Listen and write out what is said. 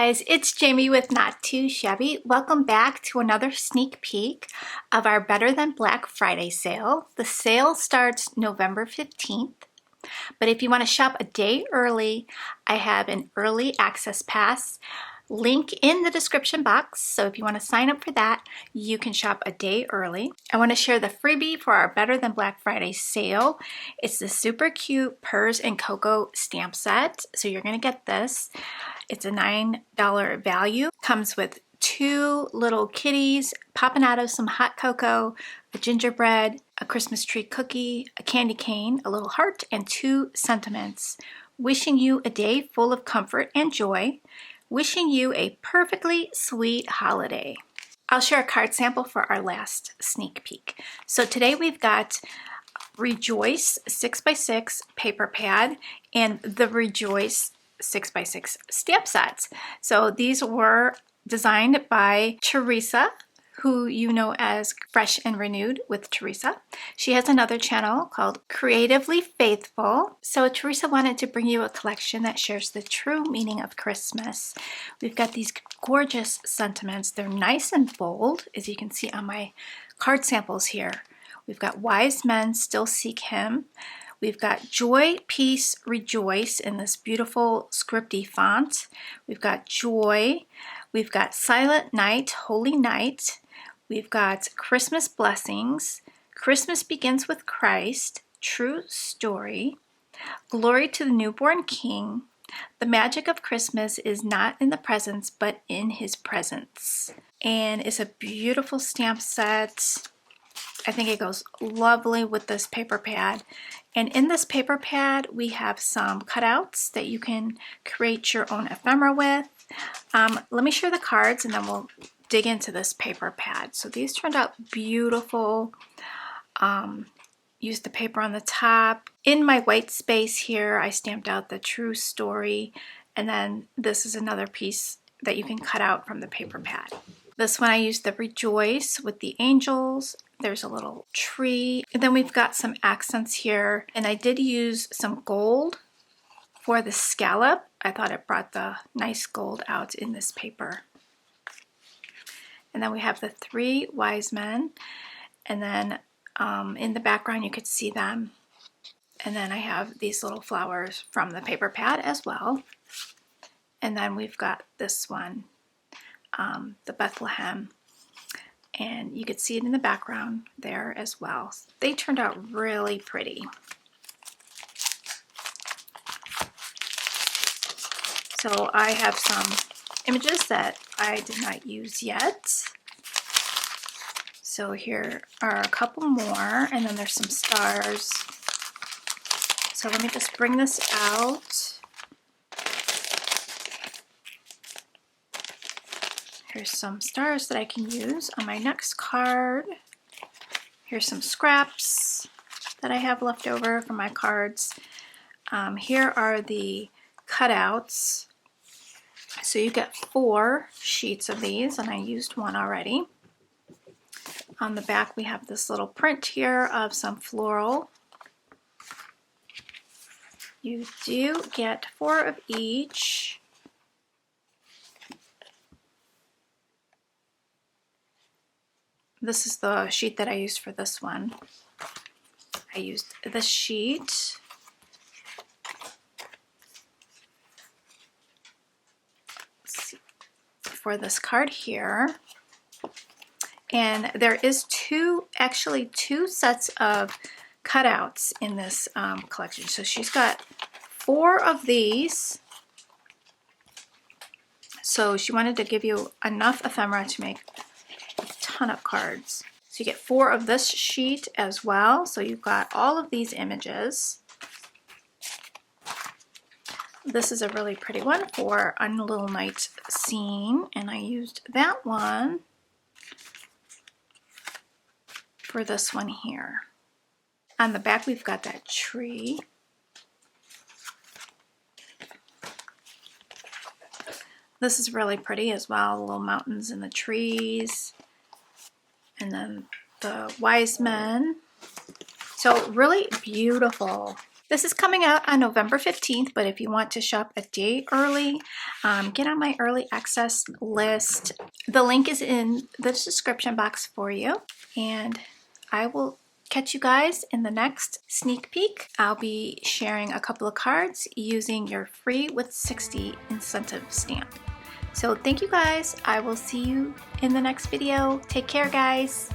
guys, it's Jamie with Not Too Shabby. Welcome back to another sneak peek of our Better Than Black Friday sale. The sale starts November 15th, but if you want to shop a day early, I have an early access pass link in the description box. So if you want to sign up for that, you can shop a day early. I want to share the freebie for our Better Than Black Friday sale. It's the super cute Purrs and Cocoa stamp set. So you're going to get this. It's a $9 value. Comes with two little kitties popping out of some hot cocoa, a gingerbread, a Christmas tree cookie, a candy cane, a little heart, and two sentiments. Wishing you a day full of comfort and joy. Wishing you a perfectly sweet holiday. I'll share a card sample for our last sneak peek. So today we've got Rejoice 6x6 paper pad and the Rejoice 6x6 stamp sets. So these were designed by Teresa, who you know as Fresh and Renewed with Teresa. She has another channel called Creatively Faithful. So Teresa wanted to bring you a collection that shares the true meaning of Christmas. We've got these gorgeous sentiments. They're nice and bold, as you can see on my card samples here. We've got Wise Men Still Seek Him. We've got Joy, Peace, Rejoice in this beautiful scripty font. We've got Joy. We've got Silent Night, Holy Night. We've got Christmas Blessings. Christmas Begins with Christ. True Story. Glory to the Newborn King. The magic of Christmas is not in the presents, but in His presence. And it's a beautiful stamp set. I think it goes lovely with this paper pad. And in this paper pad, we have some cutouts that you can create your own ephemera with. Let me share the cards and then we'll dig into this paper pad. So these turned out beautiful. Used the paper on the top. In my white space here, I stamped out the True Story. And then this is another piece that you can cut out from the paper pad. This one I used the Rejoice with the angels. There's a little tree. And then we've got some accents here. And I did use some gold for the scallop. I thought it brought the nice gold out in this paper. And then we have the three wise men. And then in the background you could see them. And then I have these little flowers from the paper pad as well. And then we've got this one. The Bethlehem, and you could see it in the background there as well. They turned out really pretty. So I have some images that I did not use yet. So here are a couple more, and then there's some stars. So let me just bring this out. Here's some stars that I can use on my next card. Here's some scraps that I have left over from my cards. Here are the cutouts. So you get 4 sheets of these, and I used one already. On the back we have this little print here of some floral. You do get 4 of each. This is the sheet that I used for this one. I used this sheet. For this card here. And there is actually two sets of cutouts in this collection. So she's got 4 of these. So she wanted to give you enough ephemera to make a ton of cards. So you get 4 of this sheet as well. So you've got all of these images. This is a really pretty one for a little night scene, and I used that one for this one here. On the back we've got that tree. This is really pretty as well, the little mountains and the trees. And then the wise men. So really beautiful. This is coming out on November 15th, but if you want to shop a day early, get on my early access list. The link is in the description box for you, and I will catch you guys in the next sneak peek. I'll be sharing a couple of cards using your free with 60 incentive stamp. So thank you guys. I will see you in the next video. Take care, guys.